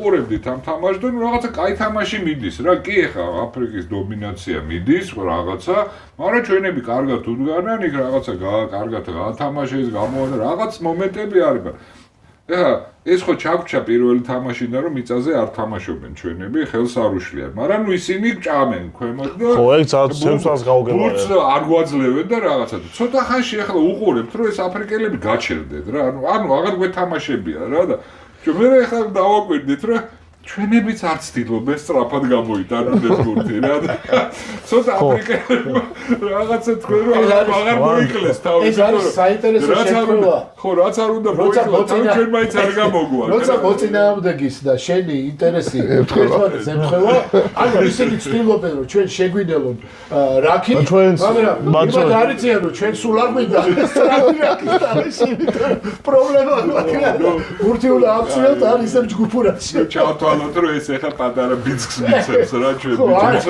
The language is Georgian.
უყურებდით ამ თამაშს და რაღაცა კაი თამაში მიდის რა. კი ეხლა აფრიკის დომინაცია მიდის რაღაცა, მაგრამ ჩვენები კარგად უდგანან, იქ რაღაცა კარგად გათამაშეს, გამოვიდა რაღაც მომენტები არის. ეხლა ეს ხო ჩაგვრჩა პირველი თამაშიდან რომ მიწაზე არ თამაშობენ ჩვენები, ხელს არ უშლიან, მაგრამ ნუ ისინი ჭამენ ქვემოთ და ხო, ეგ ცემსას გავგებარებ. ბურთს არ გვაძლევენ და რაღაცა. ცოტა ხანში ახლა უყურებთ რომ ეს აფრიკელები გაჩერდეთ რა. ანუ აღარ გვეთამაშებიან რა და მე ახლა დავაკვირდით რა ჩვენებიც არ ცდილობენ სწრაფად გამოიტანონ ბურთი რა. ცოტა აფრიკელებმა რაღაცა თქვენ რომ აღარ მოიკლეს თავი. ეს არის საინტერესო შექმნა. ხო, რაც არ უნდა მოიკლეს, ჩვენ მაინც არ გამოგვაქვს. როცა მოწინააღმდეგის და შენი ინტერესი ერთმანეთს ემთხვევა, ანუ ისინი ცდილობენ რომ ჩვენ შეგვინელონ რაკი, მაგრამ იმათ არ იციან რომ ჩვენ სულ არ გვინდა სწრაფი რაკი და ისინი პრობლემა აქვს. ბურთი უნდა აფციოთ არ ისე ჯგუფურად. ჩავთვალოთ რომ ეს ახლა პატარა ბიძგს მიცემს რა ჩვენ